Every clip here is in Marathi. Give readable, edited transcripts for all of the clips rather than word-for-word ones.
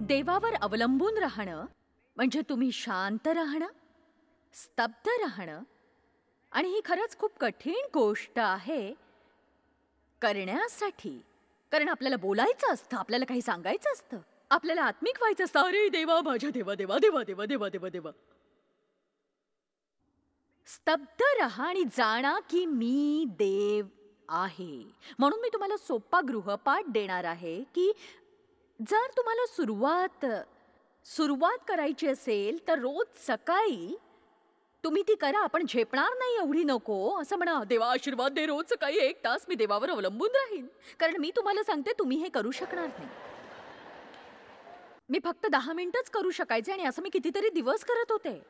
देवावर अवलंबून राहणं म्हणजे तुम्ही शांत राहणं, स्तब्ध राहणं, आणि ही खरंच खूप कठीण गोष्ट आहे करण्यासाठी. कारण आपल्याला बोलायचं असतं, आपल्याला काही सांगायचं असतं, आपल्याला आत्मिक व्हायचं असतं. अरे देवा, माझ्या देवा देवा देवा देवा देवा देवा देवा. स्तब्ध रहा आणि जाणा की मी देव आहे. म्हणून मी तुम्हाला सोपा गृहपाठ देणार आहे की जर तुम्हाला सुरुवात करायची असेल तर रोज सकाळी तुम्ही ती करा. आपण झेपणार नाही एवढी नको असं म्हणा, देवा आशीर्वाद दे, रोज सकाळी 1 तास मी देवावर अवलंबून राहीन. कारण मी तुम्हाला सांगते तुम्ही हे करू शकणार नाही. मी फक्त 10 मिनिटच करू शकायचे आणि असं मी कितीतरी दिवस करत होते.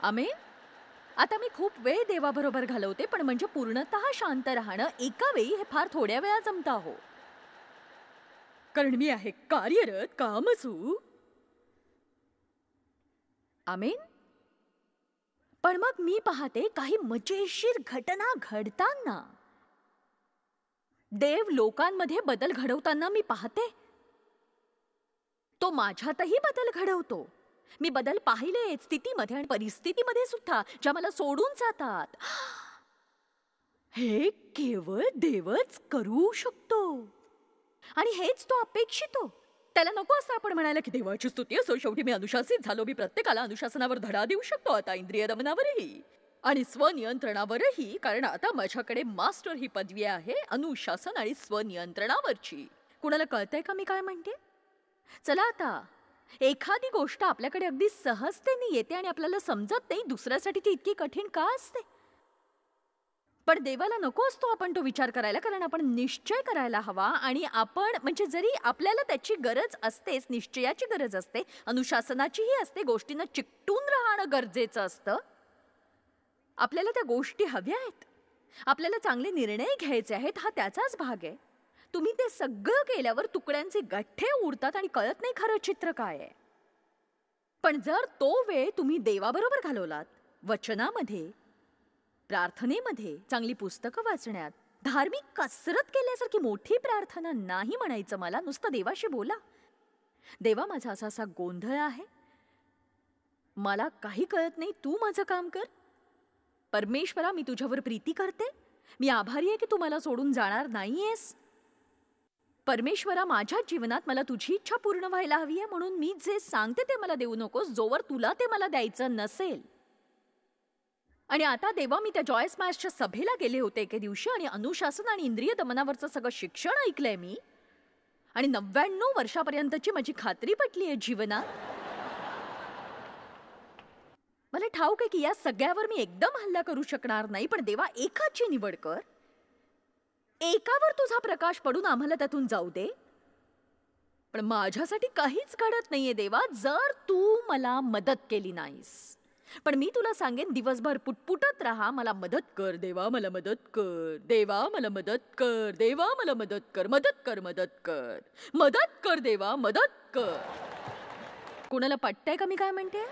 आमेन. आता मी खूप वेळ देवाबरोबर घालवते, पण म्हणजे पूर्णतः शांत राहणं एका वेळी हे फार थोड्या वेळा जमतं हो. कारण मी आहे कार्यरत कामसू. आमेन. पण मग मी पाहते काही मजेशीर घटना घडताना, देव लोकांमध्ये बदल घडवताना मी पाहते. तो माझ्यातही बदल घडवतो. मी बदल पाहिले स्थितीमध्ये आणि परिस्थितीमध्ये सुद्धा ज्या मला सोडून जातात. हे केवळ देवच करू शकतो आणि हेच तो अपेक्षितो. त्याला नको असं आपण म्हणायला की देवाची स्तुती असो, शेवटी मी अनुशासित झालो, मी प्रत्येकाला अनुशासनावर धडा देऊ शकतो, आता इंद्रिय दमनावरही आणि स्वनियंत्रणावरही. कारण आता माझ्याकडे मास्टर ही पदवी आहे अनुशासन आणि स्वनियंत्रणावरची. कुणाला कळतंय का मी काय म्हणते? चला आता, एखादी गोष्ट आपल्याकडे अगदी सहजतेने येते आणि आपल्याला समजत नाही, दुसऱ्यासाठी ती इतकी कठीण का असते? पण देवाला नको असतो आपण तो विचार करायला, कारण आपण निश्चय करायला हवा. आणि आपण म्हणजे जरी आपल्याला त्याची गरज असतेच, निश्चयाची गरज असते, अनुशासनाचीही असते, गोष्टींना चिकटून राहणं गरजेचं असतं. आपल्याला त्या गोष्टी हव्या आहेत, आपल्याला चांगले निर्णय घ्यायचे आहेत, हा त्याचाच भाग आहे. तुम्ही ते सगळं केल्यावर तुकड्यांचे गठ्ठे उडतात आणि कळत नाही खरं चित्र काय आहे. पण जर तो वेळ तुम्ही देवाबरोबर घालवलात, वचनामध्ये, प्रार्थनेमध्ये, चांगली पुस्तकं वाचण्यात, धार्मिक कसरत केल्यासारखी मोठी प्रार्थना नाही म्हणायचं मला, नुसतं देवाशी बोला. देवा, माझा असा असा गोंधळ आहे, मला काही कळत नाही, तू माझं काम कर. परमेश्वरा, मी तुझ्यावर प्रीती करते, मी आभारी आहे की तू मला सोडून जाणार नाहीयेस. परमेश्वरा, माझ्या जीवनात मला तुझी इच्छा पूर्ण व्हायला हवी आहे, म्हणून मी जे सांगते ते मला देऊ नकोस जोवर तुला ते मला द्यायचं नसेल. आणि आता देवा, मी त्या जॉय स्मॅशच्या सभेला गेले होते एके दिवशी आणि अनुशासन आणि इंद्रिय दमनावरचं सगळं शिक्षण ऐकलंय मी आणि 99 वर्षापर्यंतची माझी खात्री पटली आहे जीवनात. मला ठाऊक आहे की या सगळ्यावर मी एकदम हल्ला करू शकणार नाही, पण देवा, एकाची निवड कर, एकावर तुझा प्रकाश पडून आम्हाला त्यातून जाऊ दे. पण माझ्यासाठी काहीच घडत नाहीये देवा जर तू मला मदत केली नाहीस. पण मी तुला सांगेन, दिवसभर पुटपुटत राहा, मला मदत कर देवा, मला मदत कर देवा, मला मदत कर देवा, मला मदत कर, मदत कर, मदत कर, मदत कर देवा, मदत कर. कुणाला पटतंय का मी काय म्हणते?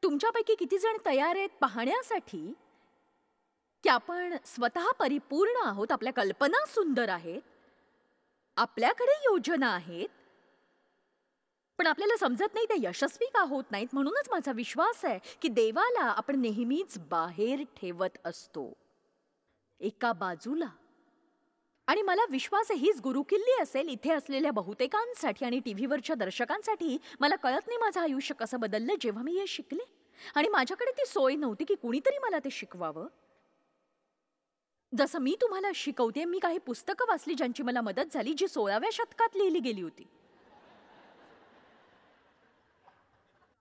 तुमच्यापैकी किती जण तयार आहेत पाहण्यासाठी की आपण स्वतः परिपूर्ण आहोत, आपल्या कल्पना सुंदर आहेत, आपल्याकडे योजना आहेत, पण आपल्याला समजत नाही त्या यशस्वी का होत नाहीत. म्हणूनच माझा विश्वास आहे की देवाला आपण नेहमीच बाहेर ठेवत असतो, एका बाजूला. आणि मला विश्वास आहे हीच गुरुकिल्ली असेल इथे असलेल्या बहुतेकांसाठी आणि टीव्हीवरच्या दर्शकांसाठी. मला कळत नाही माझं आयुष्य कसं बदललं जेव्हा मी हे शिकले, आणि माझ्याकडे ती सोय नव्हती की कुणीतरी मला ते शिकवावं. जसं मी तुम्हाला शिकवते, मी काही पुस्तकं वाचली ज्यांची मला मदत झाली, जी 16व्या शतकात लिहिली गेली होती.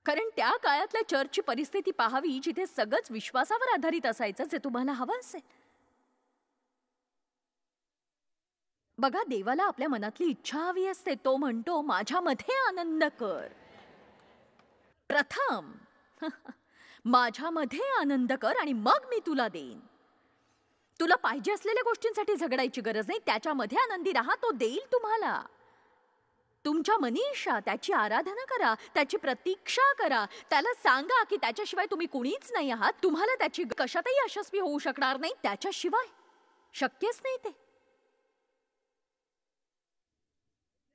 कारण त्या काळातल्या चर्चची परिस्थिती पाहावी जिथे सगळंच विश्वासावर आधारित असायचं, जे तुम्हाला हवं असेल. बघा, देवाला आपल्या मनातली इच्छा हवी असते. तो म्हणतो, माझ्यामध्ये आनंद कर. प्रथम माझ्यामध्ये आनंद कर आणि मग मी तुला देईन. तुला पाहिजे असलेल्या गोष्टींसाठी झगडायची गरज नाही, त्याच्यामध्ये आनंदी राहा, तो देईल तुम्हाला. तुमच्या मनीषा, त्याची आराधना करा, त्याची प्रतीक्षा करा, त्याला सांगा की त्याच्याशिवाय तुम्ही कुणीच नाही आहात, तुम्हाला त्याची कशातही यशस्वी होऊ शकणार नाही, त्याच्याशिवाय शक्यच नाही ते.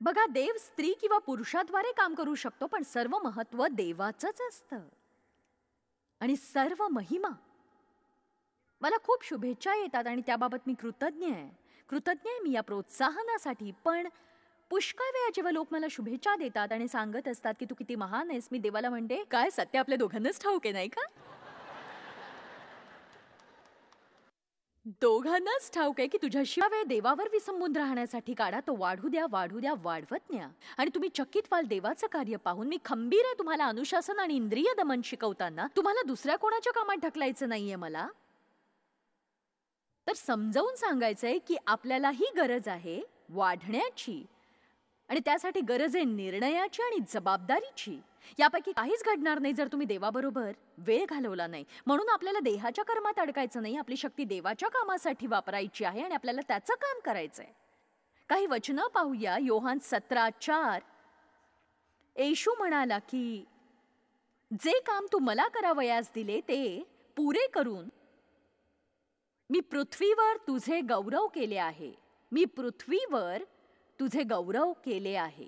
बघा, देव स्त्री किंवा पुरुषाद्वारे काम करू शकतो, पण सर्व महत्व देवाचंच असतं आणि सर्व महिमा. मला खूप शुभेच्छा येतात आणि त्याबाबत मी कृतज्ञ आहे मी या प्रोत्साहनासाठी. पण पुष्कळ वेळा जेव्हा लोक मला शुभेच्छा देतात आणि सांगत असतात की तू किती महान आहेस, मी देवाला म्हणते, काय सत्य आपल्या दोघांनाच ठाऊक आहे, नाही का? दोघांनाच ठाऊक आहे की तुझ्याशिवाय वेळ देवावर विसंबून राहण्यासाठी काढा. तो वाढू द्या, वाढवत न्या. आणि तुम्ही चकित व्हाल देवाचं कार्य पाहून. मी खंबीर आहे तुम्हाला अनुशासन आणि इंद्रिय दमन शिकवताना. तुम्हाला दुसऱ्या कोणाच्या कामात ढकलायचं नाहीये मला. तर समजावून सांगायचंय की आपल्यालाही गरज आहे वाढण्याची, आणि त्यासाठी गरज आहे निर्णयाची आणि जबाबदारीची. यापैकी काहीच घडणार नाही जर तुम्ही देवाबरोबर वेळ घालवला नाही. म्हणून आपल्याला देहाच्या कर्मात अडकायचं नाही. आपली शक्ती देवाच्या कामासाठी वापरायची आहे आणि आपल्याला त्याचं काम करायचंय. काही वचनं पाहूया. योहान 17:4. येशू म्हणाला की जे काम तू मला करावयास दिले ते पुरे करून मी पृथ्वीवर तुझे गौरव केले आहे.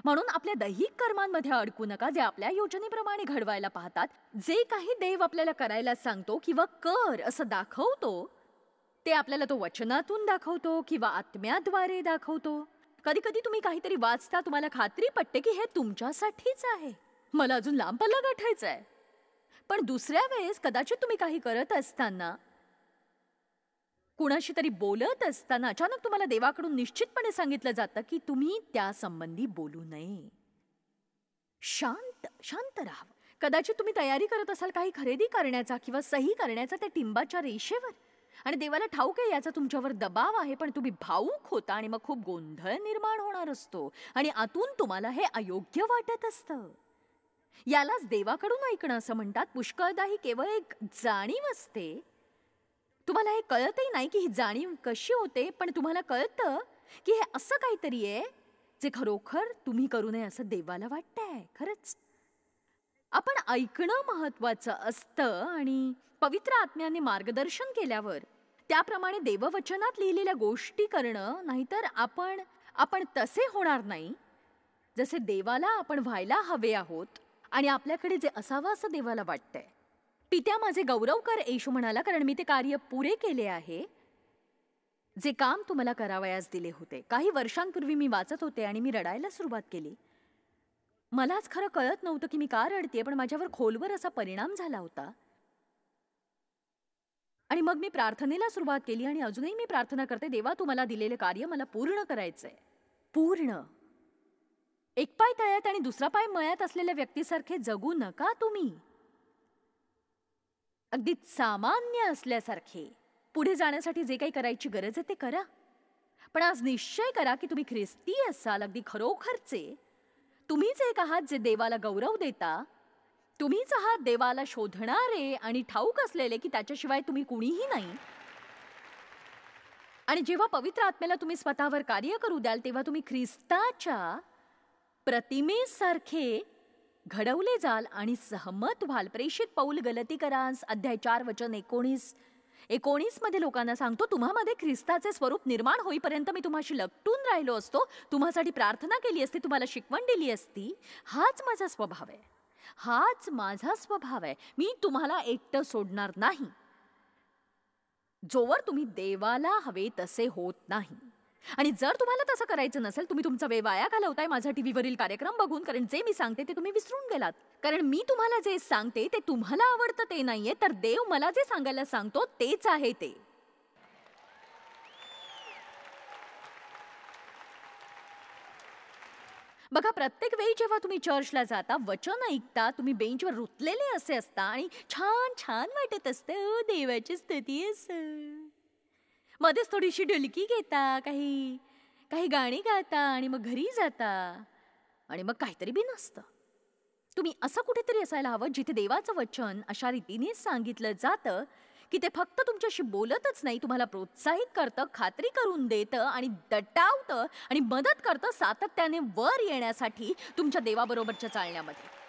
म्हणून आपल्या दैहिक कर्मांमध्ये अडकू नका, जे आपल्या योजनेप्रमाणे घडवायला पाहतात. जे काही देव आपल्याला करायला सांगतो किंवा कर असं दाखवतो, ते आपल्याला तो वचनातून दाखवतो किंवा आत्म्याद्वारे दाखवतो. कधी कधी तुम्ही काहीतरी वाचता, तुम्हाला खात्री पटते की हे तुमच्यासाठीच आहे, मला अजून लांब पल्ला गाठायचा आहे. पण दुसऱ्या वेळेस कदाचित तुम्ही काही करत असताना, कुणाशी तरी बोलत असताना अचानक तुम्हाला देवाकडून निश्चितपणे सांगितलं जातं की तुम्ही त्या संबंधी बोलू नये. शांत राहावं. कदाचित तुम्ही तयारी करत असाल काही खरेदी करण्याचा किंवा सही करण्याचा त्या टिंबाच्या रेषेवर, आणि देवाला ठाऊक आहे याचा तुमच्यावर दबाव आहे, पण तुम्ही भावूक होता आणि मग खूप गोंधळ निर्माण होणार असतो आणि आतून तुम्हाला हे अयोग्य वाटत असतं. यालाच देवाकडून ऐकणं असं म्हणतात. पुष्कळदा ही केवळ एक जाणीव असते. तुम्हाला हे कळतही नाही की ही जाणीव कशी होते, पण तुम्हाला कळतं की हे असं काहीतरी आहे जे खरोखर तुम्ही करू नये असं देवाला वाटतंय. खरंच आपण ऐकणं महत्वाचं असतं आणि पवित्र आत्म्याने मार्गदर्शन केल्यावर त्याप्रमाणे देववचनात लिहिलेल्या गोष्टी करणं. नाहीतर आपण तसे होणार नाही जसे देवाला आपण व्हायला हवे आहोत आणि आपल्याकडे जे असावं असं देवाला वाटतंय. पित्या माझे गौरव कर, येशू म्हणाला, कारण मी ते कार्य पुरे केले आहे जे काम तुम्हाला करावयास दिले होते. काही वर्षांपूर्वी मी वाचत होते आणि मी रडायला सुरुवात केली. मलाच खरं कळत नव्हतं की मी का रडतेय, पण माझ्यावर खोलवर असा परिणाम झाला होता. आणि मग मी प्रार्थनेला सुरुवात केली आणि अजूनही मी प्रार्थना करते, देवा तू मला दिलेले कार्य मला पूर्ण करायचंय. पूर्ण. एक पाय तळ्यात आणि दुसरा पाय मळ्यात असलेल्या व्यक्तीसारखे जगू नका तुम्ही. अगदी सामान्य असल्यासारखे पुढे जाण्यासाठी जे काही करायची गरज आहे ते करा. पण आज निश्चय करा की तुम्ही ख्रिस्ती असाल, अगदी खरोखरचे. तुम्हीच एक आहात जे देवाला गौरव देता. तुम्हीच आहात देवाला शोधणारे आणि ठाऊक असलेले की त्याच्याशिवाय तुम्ही कुणीही नाही. आणि जेव्हा पवित्र आत्म्याला तुम्ही स्वतःवर कार्य करू द्याल तेव्हा तुम्ही ख्रिस्ताच्या प्रतिमेसारखे घडवले जाल आणि सहमत व्हाल. प्रेषित पौल गलतीकरांस 4:19 मध्ये लोकांना सांगतो, तुम्हामध्ये ख्रिस्ताचे स्वरूप निर्माण होईपर्यंत मी तुम्हाशी लपटून राहिलो असतो, तुम्हासाठी प्रार्थना केली असती, तुम्हाला शिकवण दिली असती. हाच माझा स्वभाव आहे. मी तुम्हाला एकटं सोडणार नाही जोवर तुम्ही देवाला हवे तसे होत नाही. आणि जर तुम्हाला तसं करायचं नसेल, तुम्ही तुमचा वेळ वाया घालवताय माझा टीव्हीवरील कार्यक्रम बघून, कारण जे मी सांगते ते तुम्ही विसरून गेलात. कारण मी तुम्हाला जे सांगते ते तुम्हाला आवडतं ते नाहीये, तर देव मला जे सांगायला सांगतो तेच आहे ते. बघा, प्रत्येक वेळी जेव्हा तुम्ही चर्चला जाता, वचन ऐकता, तुम्ही बेंचवर रुतलेले असे असता आणि छान छान वाटत असतं, देवाची स्तुती असं. मध्येच थोडीशी ढुलकी घेता, काही गाणी गाता आणि मग घरी जाता आणि मग काहीतरी बी नसतं. तुम्ही असं कुठेतरी असायला हवं जिथे देवाचं वचन अशा रीतीने सांगितलं जातं की ते फक्त तुमच्याशी बोलतच नाही, तुम्हाला प्रोत्साहित करतं, खात्री करून देतं आणि दटावतं आणि मदत करतं सातत्याने वर येण्यासाठी तुमच्या देवाबरोबरच्या चालण्यामध्ये.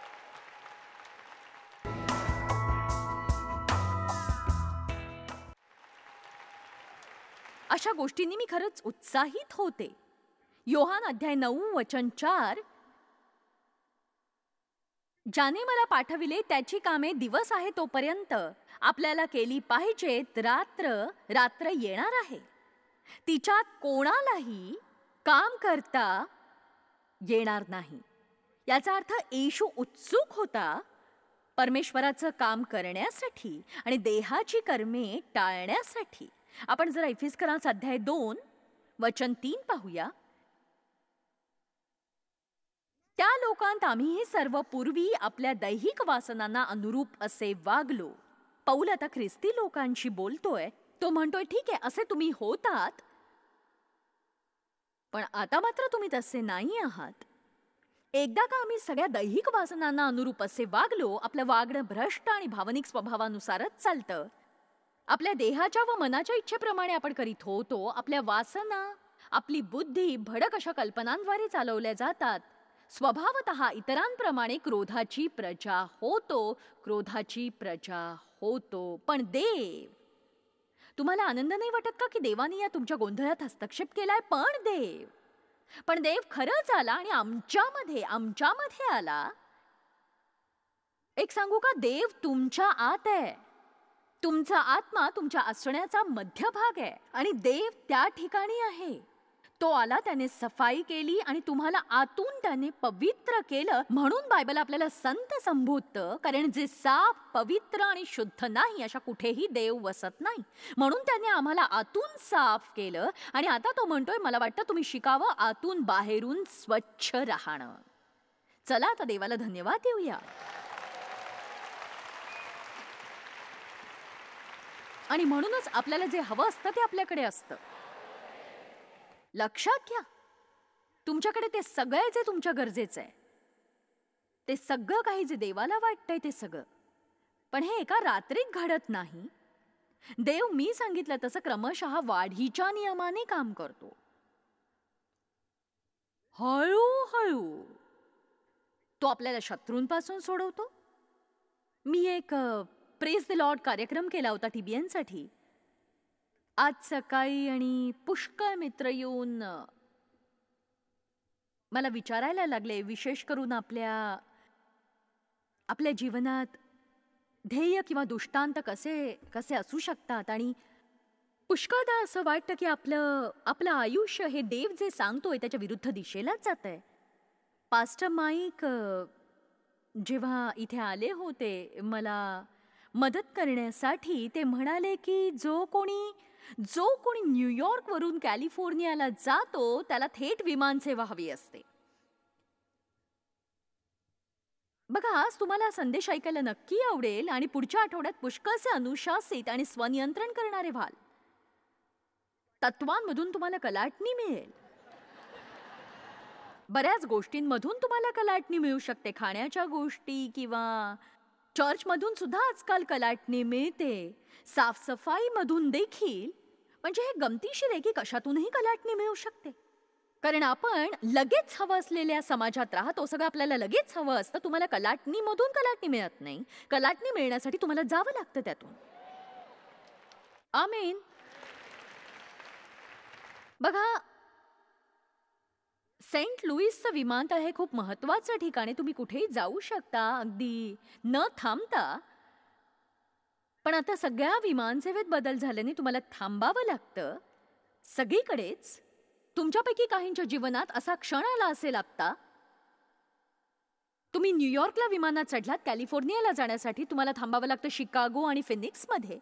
अशा गोष्टींनी मी खरंच उत्साहित होते. योहान अध्याय 9 वचन 4, ज्याने मला पाठविले त्याची कामे दिवस आहे तोपर्यंत आपल्याला केली पाहिजेत, रात्र रात्र येणार आहे, तिच्यात कोणालाही काम करता येणार नाही. याचा अर्थ येशू उत्सुक होता परमेश्वराचं काम करण्यासाठी आणि देहाची कर्मे टाळण्यासाठी. आपण जर इफिस्करांचा अध्याय 2 वचन 3 पाहूया. त्या लोकांत आम्हीही सर्व पूर्वी आपल्या दैहिक वासनांना अनुरूप असे वागलो. पौल आता ख्रिस्ती लोकांशी बोलतोय. तो म्हणतोय, ठीक आहे, असे तुम्ही होतात, पण आता मात्र तुम्ही तसे नाही आहात. एकदा का आम्ही सगळ्या दैहिक वासनांना अनुरूप असे वागलो, आपलं वागणं भ्रष्ट आणि भावनिक स्वभावानुसारच चालतं. आपल्या देहाच्या व मनाच्या इच्छेप्रमाणे आपण करीत होतो. आपल्या वासना, आपली बुद्धी भडक अशा कल्पनांद्वारे चालवल्या जातात. स्वभावतः इतरांप्रमाणे क्रोधाची प्रजा होतो, क्रोधाची प्रजा होतो. पण देव, तुम्हाला आनंद नाही वाटत का की देवाने या तुमच्या गोंधळात हस्तक्षेप केलाय? पण देव खरंच आला आणि आमच्यामध्ये आला. एक सांगू का, देव तुमच्या आत आहे. तुमचा आत्मा तुमच्या असण्याचा मध्यभाग आहे आणि देव त्या ठिकाणी आहे. तो आला, त्याने सफाई केली आणि तुम्हाला आतून त्याने पवित्र केलं. म्हणून बायबल आपल्याला संत संबोधतं, कारण जे साफ, पवित्र आणि शुद्ध नाही अशा कुठेही देव वसत नाही. म्हणून त्याने आम्हाला आतून साफ केलं आणि आता तो म्हणतोय, मला वाटतं तुम्ही शिकावं आतून बाहेरून स्वच्छ राहणं. चला आता देवाला धन्यवाद देऊया. आणि म्हणूनच आपल्याला जे हवं असतं ते आपल्याकडे असतं. लक्षात घ्या, तुमच्याकडे ते सगळे जे तुमच्या गरजेचं आहे, ते सगळं काही जे देवाला वाटतंय ते सगळं. पण हे एका रात्रीत घडत नाही. देव मी सांगितलं तसं क्रमशः वाढीच्या नियमाने काम करतो. हळूहळू तो आपल्याला शत्रूंपासून सोडवतो. मी एक प्रेज द लॉर्ड कार्यक्रम केला होता TBN साठी आज सकाळी आणि पुष्कळ मित्र येऊन मला विचारायला लागले, विशेष करून आपल्या जीवनात ध्येय किंवा दृष्टांत कसे असू शकतात. आणि पुष्कळदा असं वाटतं की आपलं आयुष्य हे देव जे सांगतोय त्याच्या विरुद्ध दिशेलाच जात आहे. पास्टर माईक जेव्हा इथे आले होते मला मदत करण्यासाठी, ते म्हणाले की जो कोणी न्यूयॉर्क वरून कॅलिफोर्नियाला जातो त्याला थेट विमान सेवा हवी असते. बघा, आज तुम्हाला संदेश ऐकायला नक्की आवडेल आणि पुढच्या आठवड्यात पुष्कळसे अनुशासित आणि स्वनियंत्रण करणारे व्हाल. तत्वांमधून तुम्हाला कलाटणी मिळेल. बऱ्याच गोष्टींमधून तुम्हाला कलाटणी मिळू शकते, खाण्याच्या गोष्टी किंवा चर्चमधून सुद्धा आजकाल कलाटणी मिळते, साफसफाईमधून देखील. म्हणजे हे गमतीशीर आहे की कशातूनही कलाटणी मिळू शकते. कारण आपण लगेच हवं असलेल्या समाजात राहतो. सगळं आपल्याला लगेच हवं असतं. तुम्हाला कलाटणीमधून कलाटणी मिळत नाही. कलाटणी मिळण्यासाठी तुम्हाला जावं लागतं त्यातून. आमेन. बघा, सेंट लुईसचं विमानतळ हे खूप महत्वाचं ठिकाण आहे. तुम्ही कुठेही जाऊ शकता अगदी न थांबता. पण आता सगळ्या विमानसेवेत बदल झाल्याने तुम्हाला थांबावं लागतं सगळीकडेच. तुमच्यापैकी काहींच्या जीवनात असा क्षण आला असेल आता. तुम्ही न्यूयॉर्कला विमानात चढलात, कॅलिफोर्नियाला जाण्यासाठी तुम्हाला थांबावं लागतं शिकागो आणि फिनिक्समध्ये.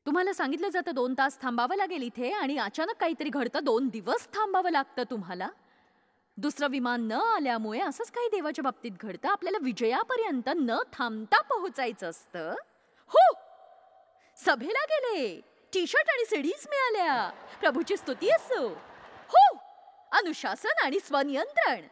तुम्हाला सांगितलं जातं 2 तास थांबावं लागेल इथे आणि अचानक काहीतरी घडतं, 2 दिवस थांबावं लागतं तुम्हाला. दुसरं विमान न आल्यामुळे असंच काही देवाच्या बाबतीत घडतं. आपल्याला विजयापर्यंत न थांबता पोहोचायचं असतं. हो, सभेला गेले, टी-शर्ट आणि सीडीज मिळाल्या, प्रभूची स्तुती असो. हो, अनुशासन आणि स्वनियंत्रण.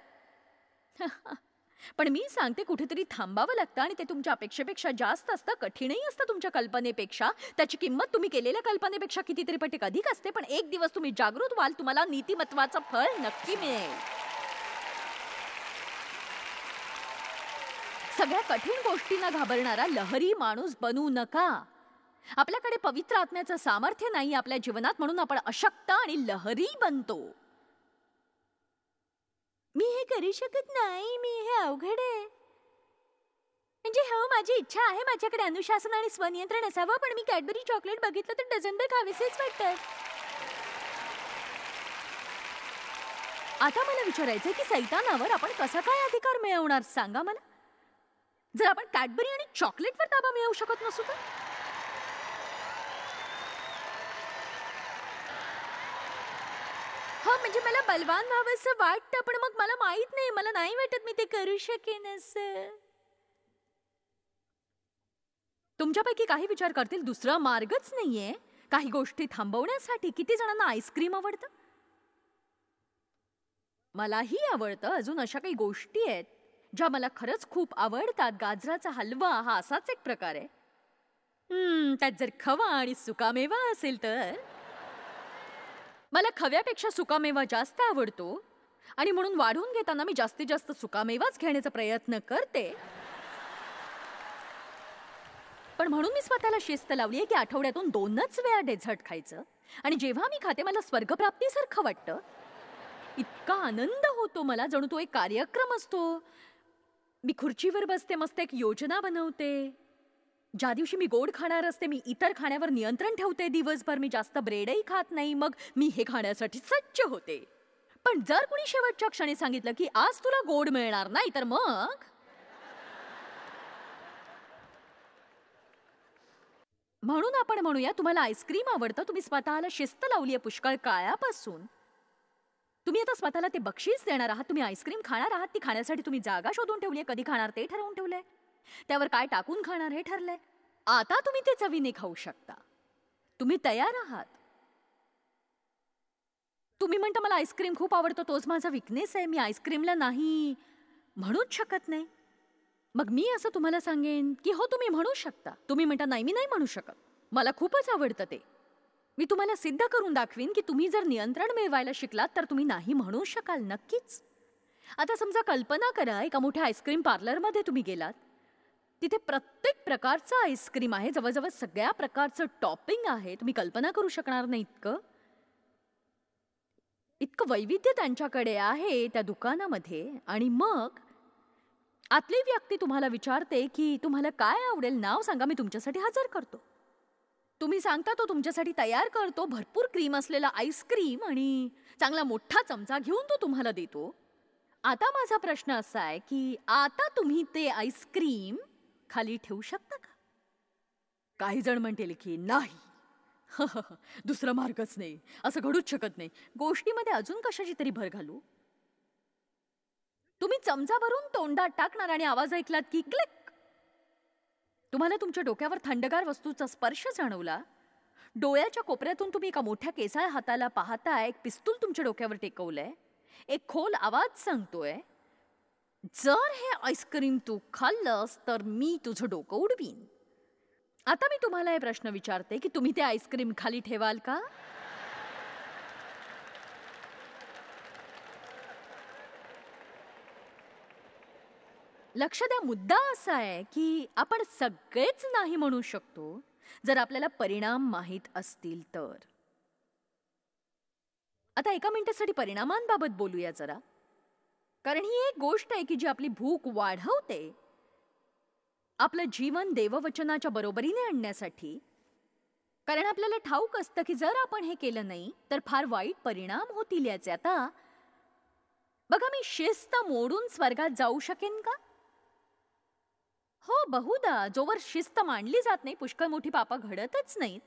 पण मी सांगते, कुठेतरी थांबावं लागतं आणि ते तुमच्या अपेक्षेपेक्षा जास्त असतं, कठीणही असतं तुमच्या कल्पनेपेक्षा. त्याची किंमत तुम्ही केलेल्या कल्पनेपेक्षा कितीतरी पटीक अधिक असते. पण एक दिवस तुम्ही जागृत व्हाल, तुम्हाला नीतिमत्वाचं फळ नक्की मिळेल. सगळ्या कठीण गोष्टींना घाबरणारा लहरी माणूस बनू नका. आपल्याकडे पवित्र आत्म्याचं सामर्थ्य नाही आपल्या जीवनात, म्हणून आपण अशक्त आणि लहरी बनतो. मी हे करू शकत नाही, मी हे अवघड आहे. म्हणजे हो, माझी इच्छा आहे माझ्याकडे अनुशासन आणि स्वनियंत्रण असावं, पण मी कॅडबरी चॉकलेट बघितलं तर डझनभर खावेसेच वाटतात. आता मला विचारायचंय की सैतानावर आपण कसा काय अधिकार मिळवणार सांगा मला. जर आपण कॅडबरी आणि चॉकलेटवर ताबा मिळवू शकत नसू तर. हो, म्हणजे मला बलवान व्हावंसं वाटतं, पण मग मला माहित नाही, मला नाही वाटत मी ते करू शकेन असं. तुमच्यापैकी काही विचार करतील दुसरा मार्गच नाहीये काही गोष्टी थांबवण्यासाठी. किती जणांना आईस्क्रीम आवडतं? मलाही आवडतं. अजून अशा काही गोष्टी आहेत ज्या मला खरंच खूप आवडतात. गाजराचा हलवा हा असाच एक प्रकार आहे. त्यात जर खवा आणि सुकामेवा असेल तर. मला खव्यापेक्षा सुकामेवा जास्त आवडतो आणि म्हणून वाढून घेताना मी जास्तीत जास्त सुकामेवाच घेण्याचा प्रयत्न करते. पण म्हणून मी स्वतःला शिस्त लावली आहे की आठवड्यातून 2च वेळा डेझर्ट खायचं. आणि जेव्हा मी खाते मला स्वर्गप्राप्तीसारखं वाटतं. इतका आनंद होतो मला, जणू तो एक कार्यक्रम असतो. मी खुर्चीवर बसते, मस्त एक योजना बनवते. ज्या दिवशी मी गोड खाणार असते मी इतर खाण्यावर नियंत्रण ठेवते. दिवसभर मी जास्त ब्रेडही खात नाही. मग मी हे खाण्यासाठी सज्ज होते. पण जर कुणी शेवटच्या क्षणी सांगितलं की आज तुला गोड मिळणार नाही, तर मग म्हणून आपण म्हणूया तुम्हाला आईस्क्रीम आवडतं. तुम्ही स्वतःला शिस्त लावली आहे पुष्कळ काळापासून. तुम्ही आता स्वतःला ते बक्षीस देणार आहात. तुम्ही आईस्क्रीम खाणार आहात. ती खाण्यासाठी तुम्ही जागा शोधून ठेवली आहे. कधी खाणार ते ठरवून ठेवलंय. त्यावर काय टाकून खाणार हे ठरलंय. आता तुम्ही ते चवीने खाऊ शकता. तुम्ही तयार आहात. तुम्ही म्हणता मला आईस्क्रीम खूप आवडतं, तोच माझा विकनेस आहे, मी आईस्क्रीमला नाही म्हणूच शकत नाही. मग मी असं तुम्हाला सांगेन की हो तुम्ही म्हणू शकता. तुम्ही म्हणता नाही मी नाही म्हणू शकत, मला खूपच आवडतं ते. मी तुम्हाला सिद्ध करून दाखवीन की तुम्ही जर नियंत्रण मिळवायला शिकलात तर तुम्ही नाही म्हणू शकाल नक्कीच. आता समजा कल्पना करा एका मोठ्या आईस्क्रीम पार्लरमध्ये तुम्ही गेलात. तिथे प्रत्येक प्रकारचं आईस्क्रीम आहे, जवळजवळ सगळ्या प्रकारचं टॉपिंग आहे. तुम्ही कल्पना करू शकणार नाही इतकं वैविध्य त्यांच्याकडे आहे त्या दुकानामध्ये. आणि मग आतली व्यक्ती तुम्हाला विचारते की तुम्हाला काय आवडेल, नाव सांगा, मी तुमच्यासाठी हजर करतो. तुम्ही सांगता तो तुमच्यासाठी तयार करतो भरपूर क्रीम असलेला आईस्क्रीम आणि चांगला मोठा चमचा घेऊन तो तुम्हाला देतो. आता माझा प्रश्न असा आहे की आता तुम्ही ते आईस्क्रीम खाली ठेवू शकता का? काही जण म्हणतील की नाही, दुसरा मार्गच नाही, असं घडूच शकत नाही. गोष्टीमध्ये अजून कशाची तरी भर घालू. तुम्ही चमचा भरून तोंडात टाकणार आणि आवाज ऐकलात की क्लिक. तुम्हाला तुमच्या डोक्यावर थंडगार वस्तूचा स्पर्श जाणवला. डोळ्याच्या कोपऱ्यातून तुम्ही एका मोठ्या केसाळ हाताला पाहताय. एक पिस्तूल तुमच्या डोक्यावर टेकवलंय. एक खोल आवाज सांगतोय, जर हे आईस्क्रीम तू खाल्लंस तर मी तुझं डोकं उडवीन. आता मी तुम्हाला हे प्रश्न विचारते की तुम्ही ते आईस्क्रीम खाली ठेवाल का? लक्ष द्या, मुद्दा असा आहे की आपण सगळेच नाही म्हणू शकतो जर आपल्याला परिणाम माहीत असतील तर. आता एका मिनिटासाठी परिणामांबाबत बोलूया जरा, कारण ही एक गोष्ट आहे की जी आपली भूक वाढवते आपलं जीवन देववचनाच्या बरोबरीने आणण्यासाठी. कारण आपल्याला ठाऊक असतं की जर आपण हे केलं नाही तर फार वाईट परिणाम होतील याचे. आता बघा, मी शिस्त मोडून स्वर्गात जाऊ शकेन का? हो, बहुधा. जोवर शिस्त मांडली जात नाही पुष्कळ मोठी पापं घडतच नाहीत.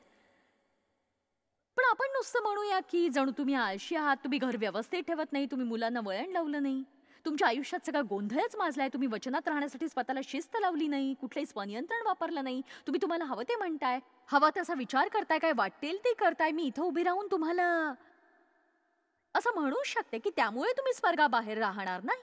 पण आपण नुसतं म्हणूया की जणू तुम्ही आळशी आहात, तुम्ही घर व्यवस्थित ठेवत नाही, तुम्ही मुलांना वळण लावलं नाही, तुमच्या आयुष्यात सगळा गोंधळच माजलाय, तुम्ही वचनात राहण्यासाठी स्वतःला शिस्त लावली नाही, कुठलंही स्वनियंत्रण वापरलं नाही, तुम्ही तुम्हाला हवं ते म्हणताय, हवा तसा विचार करताय, काय वाटेल ते करताय. मी इथं उभी राहून तुम्हाला असं म्हणू शकते की त्यामुळे तुम्ही स्वर्गाबाहेर राहणार नाही.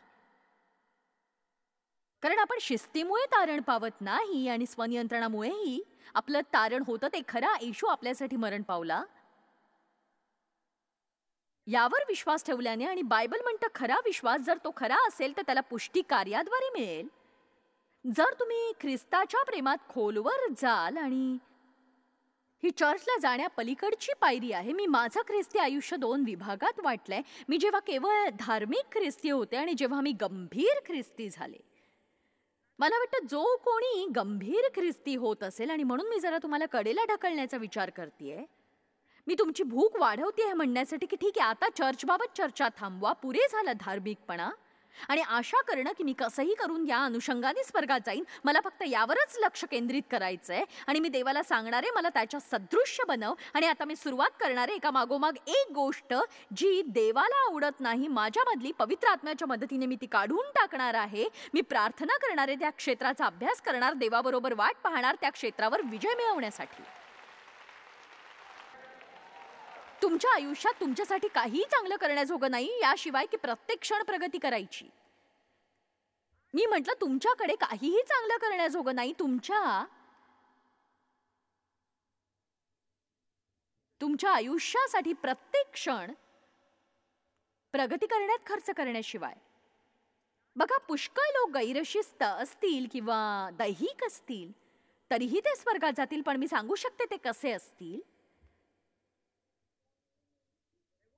कारण आपण शिस्तीमुळे तारण पावत नाही आणि स्वनियंत्रणामुळेही आपलं तारण होतं. ते खरा येशू आपल्यासाठी मरण पावला यावर विश्वास ठेवल्याने. आणि बायबल म्हणतं खरा विश्वास जर तो खरा असेल तर त्याला पुष्टी कार्याद्वारे मिळेल. जर तुम्ही ख्रिस्ताच्या प्रेमात खोलवर जाल आणि ही चर्चला जाण्या पलीकडची पायरी आहे. मी माझं ख्रिस्ती आयुष्य 2 विभागात वाटलंय. मी जेव्हा केवळ धार्मिक ख्रिस्ती होते आणि जेव्हा मी गंभीर ख्रिस्ती झाले. मला वाटतं जो कोणी गंभीर ख्रिस्ती होत असेल, आणि म्हणून मी जरा तुम्हाला कडेला ढकलण्याचा विचार करतेय. मी तुमची भूक वाढवते म्हणण्यासाठी की ठीक आहे, आता चर्चबाबत चर्चा थांबवा, पुरे झालं धार्मिकपणा, आणि आशा करणं की मी कसंही करून या अनुषंगाने स्वर्गात जाईन. मला फक्त यावरच लक्ष केंद्रित करायचंय आणि मी देवाला सांगणारे मला त्याच्या सदृश्य बनव. आणि आता मी सुरुवात करणारे एका मागोमाग एक गोष्ट जी देवाला आवडत नाही माझ्यामधली, पवित्र आत्म्याच्या मदतीने मी ती काढून टाकणार आहे. मी प्रार्थना करणारे, त्या क्षेत्राचा अभ्यास करणार, देवाबरोबर वाट पाहणार, त्या क्षेत्रावर विजय मिळवण्यासाठी. तुमच्या आयुष्यात तुमच्यासाठी काही चांगलं करण्याजोगं नाही, याशिवाय की प्रत्येक क्षण प्रगती करायची. मी म्हटलं तुमच्याकडे काहीही चांगलं करण्याजोगं नाही. तुमच्या आयुष्यासाठी प्रत्येक क्षण प्रगती करण्यात खर्च करण्याशिवाय. बघा, पुष्कळ लोक गैरशिस्त असतील किंवा दैहिक असतील तरीही ते स्वर्गात जातील. पण मी सांगू शकते ते कसे असतील.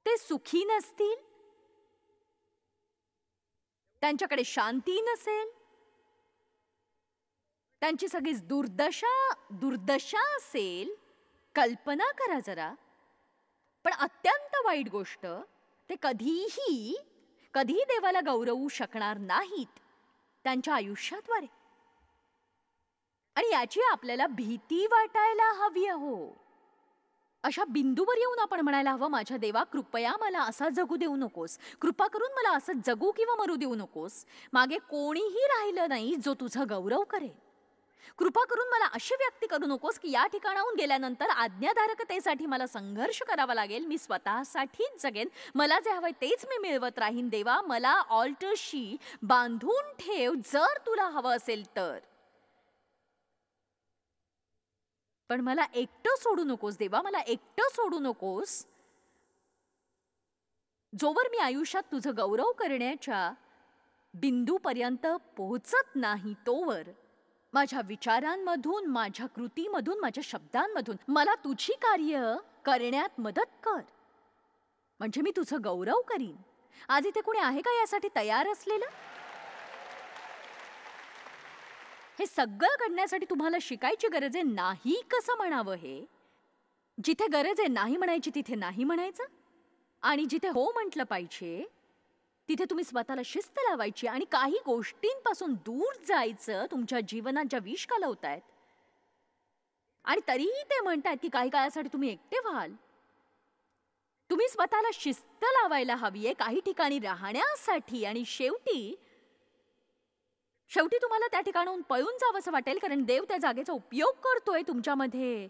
ते सुखी नसतील, त्यांच्याकडे शांती नसेल, त्यांची सगळीच दुर्दशा असेल. कल्पना करा जरा. पण अत्यंत वाईट गोष्ट, ते कधीही देवाला गौरवू शकणार नाहीत त्यांच्या आयुष्याद्वारे. आणि याची आपल्याला भीती वाटायला हवी. अशा बिंदूवर येऊन आपण म्हणायला हवं, माझ्या देवा, कृपया मला असा जगू देऊ नकोस. कृपा करून मला असं जगू किंवा मरू देऊ नकोस. मागे कोणीही राहिलं नाही जो तुझा गौरव करेल. कृपा करून मला अशी व्यक्ती करू नकोस की या ठिकाणाहून गेल्यानंतर आज्ञाधारकतेसाठी मला संघर्ष करावा लागेल. मी स्वतःसाठीच जगेन. मला जे हवंय तेच मी मिळवत राहीन. देवा, मला ऑल्टरशी बांधून ठेव जर तुला हवं असेल तर. पण मला एकटं सोडू नकोस देवा, मला एकटं सोडू नकोस. जोवर मी आयुष्यात तुझं गौरव करण्याच्या बिंदूपर्यंत पोहोचत नाही तोवर माझ्या विचारांमधून, माझ्या कृतीमधून, माझ्या शब्दांमधून मला तुझी कार्य करण्यात मदत कर. म्हणजे मी तुझं गौरव करीन. आज इथे कोणी आहे का यासाठी तयार असलेलं? हे सगळं घडण्यासाठी तुम्हाला शिकायची गरज आहे नाही कसं म्हणावं. हे जिथे गरज आहे नाही म्हणायची तिथे नाही म्हणायचं, आणि जिथे हो म्हटलं पाहिजे तिथे तुम्ही स्वतःला शिस्त लावायची आणि काही गोष्टींपासून दूर जायचं तुमच्या जीवनात ज्या विष घालवतायत. आणि तरीही ते म्हणतायत की काही काळासाठी तुम्ही एकटे व्हाल. तुम्ही स्वतःला शिस्त लावायला हवीये काही ठिकाणी राहण्यासाठी. आणि शेवटी तुम्हाला त्या ठिकाणाहून पळून जावं असं वाटेल, कारण देव त्या जागेचा उपयोग करतोय तुमच्यामध्ये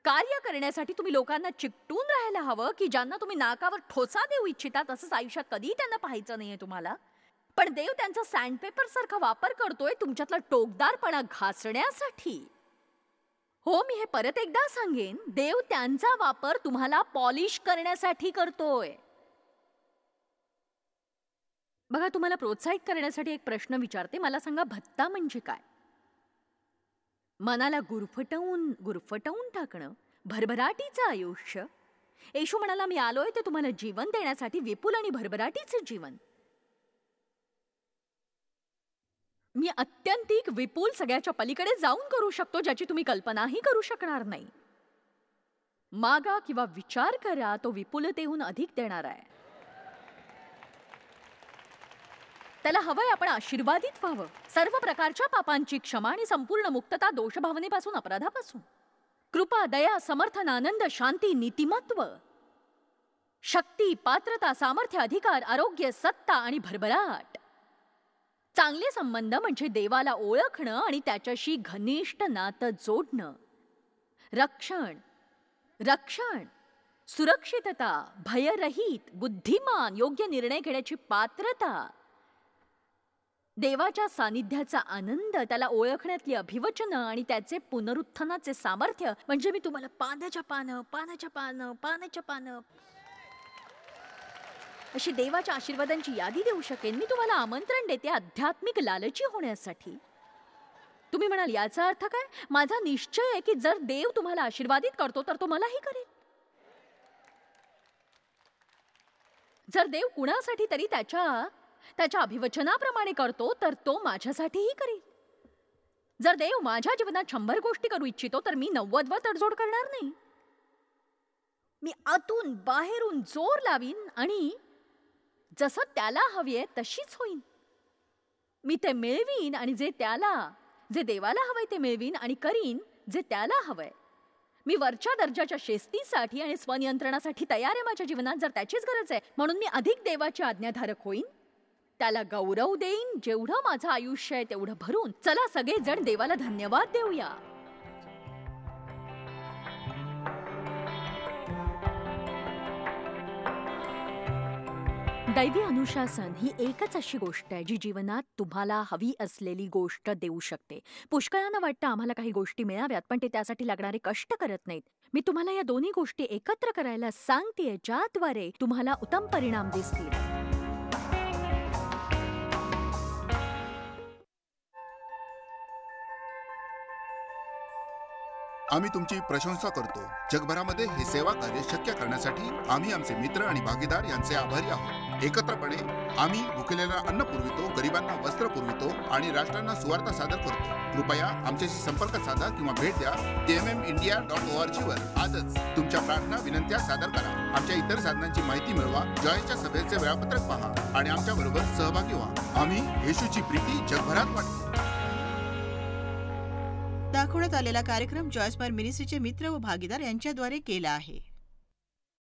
कार्य करण्यासाठी. तुम्ही लोकांना चिकटून राहायला हवं की ज्यांना तुम्ही नाकावर ठोसा देऊ इच्छिता. तसंच आयुष्यात कधी त्यांना पाहायचं नाहीये तुम्हाला. पण देव त्यांचा सँडपेपर सारखा वापर करतोय तुमच्यातला टोकदारपणा घासण्यासाठी. हो, मी हे परत एकदा सांगेन, देव त्यांचा वापर तुम्हाला पॉलिश करण्यासाठी करतोय. बघा, तुम्हाला प्रोत्साहित करण्यासाठी एक प्रश्न विचारते. मला सांगा, भत्ता म्हणजे काय? मनाला गुरफटवून टाकणं, भरभराटीचं आयुष्य. येशू म्हणाला, मी आलोय ते तुम्हाला जीवन देण्यासाठी, विपुल आणि भरभराटीचं जीवन. मी अत्यंतिक विपुल, सगळ्याच्या पलीकडे जाऊन करू शकतो, ज्याची तुम्ही कल्पनाही करू शकणार नाही. मागा किंवा विचार करा, तो विपुलतेहून अधिक देणार आहे. त्याला हवंय आपण आशीर्वादित व्हावं. सर्व प्रकारच्या पापांची क्षमा आणि संपूर्ण मुक्तता दोषभावनेपासून, अपराधापासून. कृपा, दया, समर्थन, आनंद, शांती, नीतिमत्व, शक्ती, पात्रता, सामर्थ्य, अधिकार, आरोग्य, सत्ता आणि भरभराट. चांगले संबंध म्हणजे देवाला ओळखणं आणि त्याच्याशी घनिष्ठ नातं जोडणं. रक्षण, सुरक्षितता, भयरहित, बुद्धिमान, योग्य निर्णय घेण्याची पात्रता, देवाच्या सानिध्याचा आनंद, त्याला ओळखण्यातली अभिवचनं आणि त्याचे पुनरुत्थानाचे सामर्थ्य. म्हणजे मी तुम्हाला पानाच्या पानं अशी देवाच्या आशीर्वादांची यादी देऊ शकेन. मी तुम्हाला आमंत्रण देते आध्यात्मिक लालची होण्यासाठी. तुम्ही म्हणाल याचा अर्थ काय? माझा निश्चय आहे की जर देव तुम्हाला आशीर्वादित करतो तर तो मलाही करेल. जर देव कुणासाठी तरी त्याच्या अभिवचनाप्रमाणे करतो तर तो माझ्यासाठीही करेल. जर देव माझ्या जीवनात 100 गोष्टी करू इच्छितो तर मी 90 वर तडजोड करणार नाही. मी आतून बाहेरून जोर लावीन आणि जसं त्याला हवी आहे तशीच होईन. मी ते मिळवीन आणि जे देवाला हवंय ते मिळवीन आणि करीन जे त्याला हवंय. मी वरच्या दर्जाच्या शिस्तीसाठी आणि स्वनियंत्रणासाठी तयार आहे माझ्या जीवनात जर त्याचीच गरज आहे. म्हणून मी अधिक देवाची आज्ञाधारक होईन, त्याला गौरव देईन, जेवढं माझं आयुष्य आहे तेवढं भरून. चला सगळेजण देवाला धन्यवाद देऊया. दैवी अनुशासन ही एकच अशी गोष्ट आहे जी जीवनात तुम्हाला हवी असलेली गोष्ट देऊ शकते. पुष्कळांना वाटतं आम्हाला काही गोष्टी मिळाव्यात पण ते त्यासाठी लागणारे कष्ट करत नाहीत. मी तुम्हाला या दोन्ही गोष्टी एकत्र करायला सांगतेय ज्याद्वारे तुम्हाला उत्तम परिणाम दिसतील. आम्ही तुमची प्रशंसा करतो. जगभरामध्ये हे सेवा कार्य शक्य करण्यासाठी आम्ही आमचे मित्र आणि भागीदार यांचे आभारी आहोत. एकत्रपणे आम्ही भुकेलेला अन्न पुरवितो, गरिबांना वस्त्र पुरवितो आणि राष्ट्रांना सुवार्ता सादर करतो. कृपया आमच्याशी संपर्क साधा किंवा भेट द्या tmmindia.org वर. आजच तुमच्या प्रार्थना विनंत्या सादर करा. आमच्या इतर साधनांची माहिती मिळवा, जॉयच्या सभेचे वेळापत्रक पहा आणि आमच्या बरोबर सहभागी व्हा. आम्ही येशूची प्रीती जगभरात वाटतो. दाखवण्यात आलेला कार्यक्रम जॉयस्पायर मिनिस्ट्रीचे मित्र व भागीदार यांच्याद्वारे केला आहे.